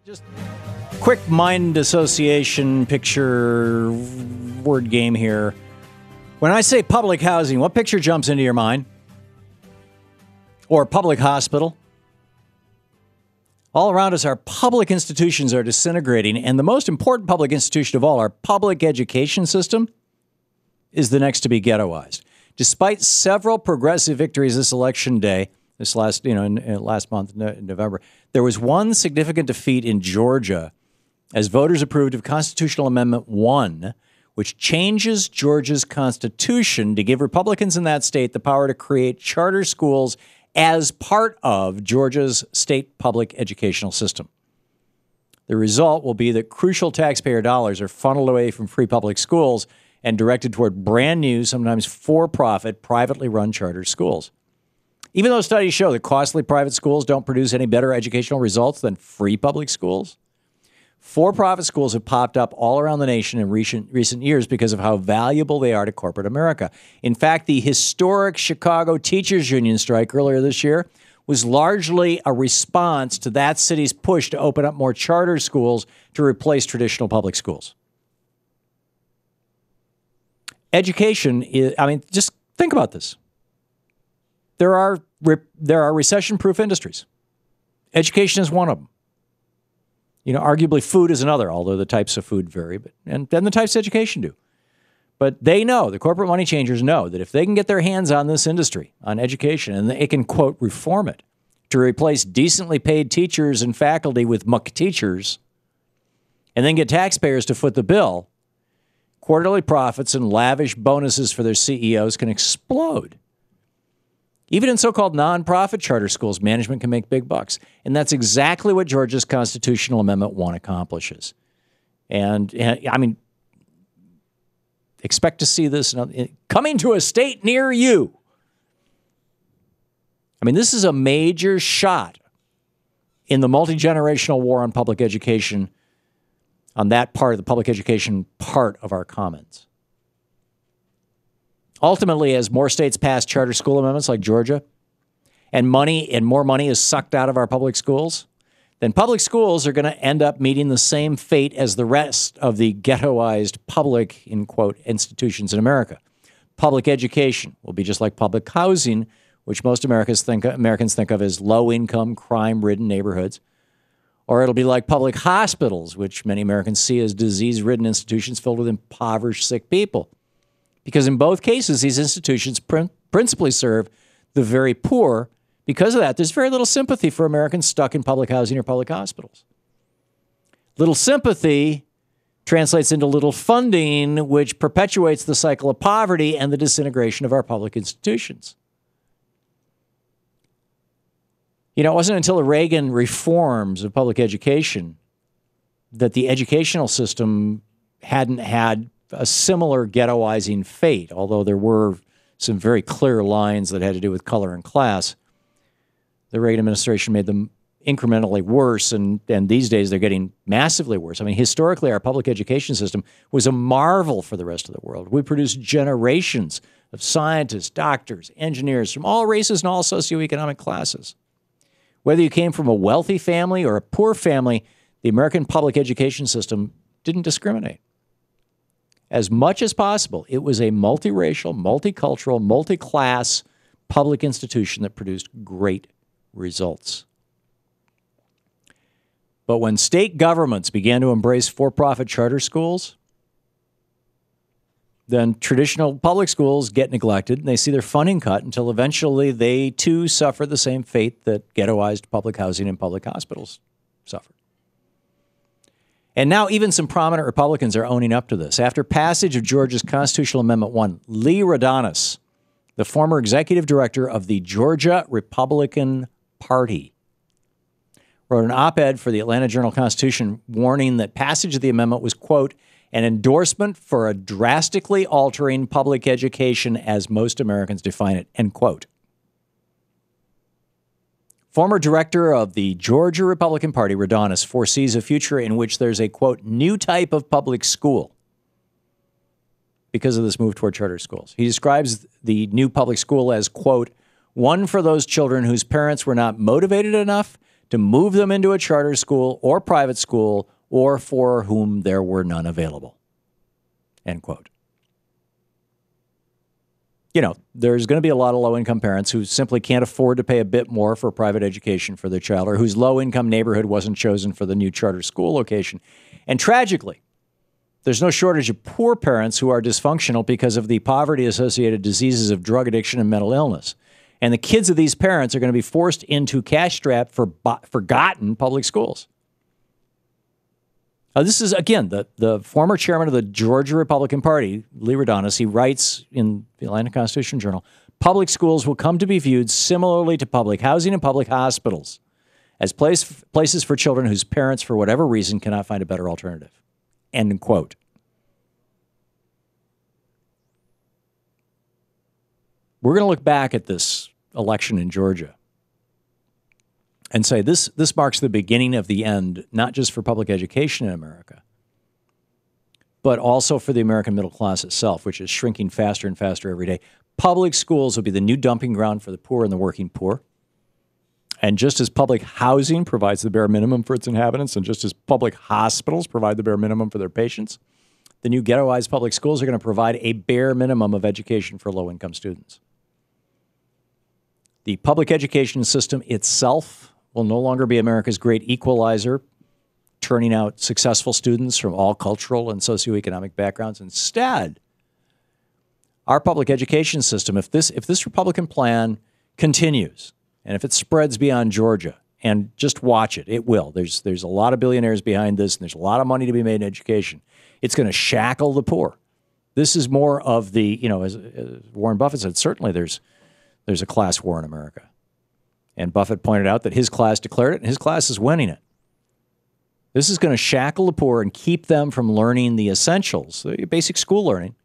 Just quick mind association picture word game here. When I say public housing, what picture jumps into your mind? Or public hospital? All around us, our public institutions are disintegrating, and the most important public institution of all, our public education system, is the next to be ghettoized. Despite several progressive victories this election day, last month, November, there was one significant defeat in Georgia as voters approved of Constitutional Amendment 1, which changes Georgia's constitution to give Republicans in that state the power to create charter schools as part of Georgia's state public educational system. The result will be that crucial taxpayer dollars are funneled away from free public schools and directed toward brand new, sometimes for-profit, privately run charter schools. Even though studies show that costly private schools don't produce any better educational results than free public schools, for-profit schools have popped up all around the nation in recent years because of how valuable they are to corporate America. In fact, the historic Chicago Teachers Union strike earlier this year was largely a response to that city's push to open up more charter schools to replace traditional public schools. Education is, just think about this. There are recession-proof industries. Education is one of them. Arguably food is another, although the types of food vary, and the types of education do. But they know, the corporate money changers know, that if they can get their hands on this industry, on education, and they can, quote, reform it to replace decently paid teachers and faculty with muck teachers, and then get taxpayers to foot the bill, quarterly profits and lavish bonuses for their CEOs can explode. Even in so-called nonprofit charter schools, management can make big bucks. And that's exactly what Georgia's Constitutional Amendment 1 accomplishes. And expect to see this coming to a state near you. This is a major shot in the multi-generational war on public education, on that part of the public education part of our commons. Ultimately, as more states pass charter school amendments like Georgia, and more money is sucked out of our public schools, then public schools are going to end up meeting the same fate as the rest of the ghettoized public, in quote, institutions in America. Public education will be just like public housing, which most Americans think of as low-income, crime-ridden neighborhoods. Or it'll be like public hospitals, which many Americans see as disease-ridden institutions filled with impoverished, sick people. Because in both cases, these institutions principally serve the very poor. Because of that, there's very little sympathy for Americans stuck in public housing or public hospitals. Little sympathy translates into little funding, which perpetuates the cycle of poverty and the disintegration of our public institutions. It wasn't until the Reagan reforms of public education that the educational system hadn't had a similar ghettoizing fate, although there were some very clear lines that had to do with color and class. The Reagan administration made them incrementally worse, and these days they're getting massively worse. Historically, our public education system was a marvel for the rest of the world. We produced generations of scientists, doctors, engineers from all races and all socioeconomic classes. Whether you came from a wealthy family or a poor family, the American public education system didn't discriminate. As much as possible, it was a multiracial, multicultural, multi-class public institution that produced great results. But when state governments began to embrace for-profit charter schools, then traditional public schools get neglected and they see their funding cut until eventually they too suffer the same fate that ghettoized public housing and public hospitals suffered. And now even some prominent Republicans are owning up to this. After passage of Georgia's Constitutional Amendment 1, Lee Rodonis, the former executive director of the Georgia Republican Party, wrote an op-ed for the Atlanta Journal-Constitution warning that passage of the amendment was, quote, an endorsement for a drastically altering public education as most Americans define it, end quote. Former director of the Georgia Republican Party, Rodonis, foresees a future in which there's a, quote, new type of public school because of this move toward charter schools. He describes the new public school as, quote, one for those children whose parents were not motivated enough to move them into a charter school or private school or for whom there were none available. End quote. You know, there's going to be a lot of low-income parents who simply can't afford to pay a bit more for private education for their child, or whose low-income neighborhood wasn't chosen for the new charter school location. And tragically, there's no shortage of poor parents who are dysfunctional because of the poverty-associated diseases of drug addiction and mental illness. And the kids of these parents are going to be forced into cash-strapped, forgotten public schools. This is, again, the former chairman of the Georgia Republican Party, Lee Radonis. He writes in the Atlanta Constitution-Journal, public schools will come to be viewed similarly to public housing and public hospitals as places for children whose parents, for whatever reason, cannot find a better alternative. End quote. We're going to look back at this election in Georgia and say this marks the beginning of the end, not just for public education in America, but also for the American middle class itself, which is shrinking faster and faster every day. Public schools will be the new dumping ground for the poor and the working poor. And just as public housing provides the bare minimum for its inhabitants, and just as public hospitals provide the bare minimum for their patients, the new ghettoized public schools are going to provide a bare minimum of education for low-income students. The public education system itself will no longer be America's great equalizer, turning out successful students from all cultural and socioeconomic backgrounds. Instead, our public education system, if this Republican plan continues, and if it spreads beyond Georgia, and just watch it, it will. There's a lot of billionaires behind this, and there's a lot of money to be made in education. It's going to shackle the poor. This is more of the, as Warren Buffett said, certainly there's a class war in America. And Buffett pointed out that his class declared it, and his class is winning it. This is going to shackle the poor and keep them from learning the essentials, the basic school learning,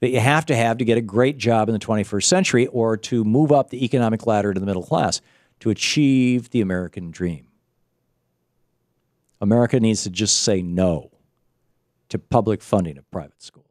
that you have to get a great job in the 21st century or to move up the economic ladder to the middle class to achieve the American dream. America needs to just say no to public funding of private schools.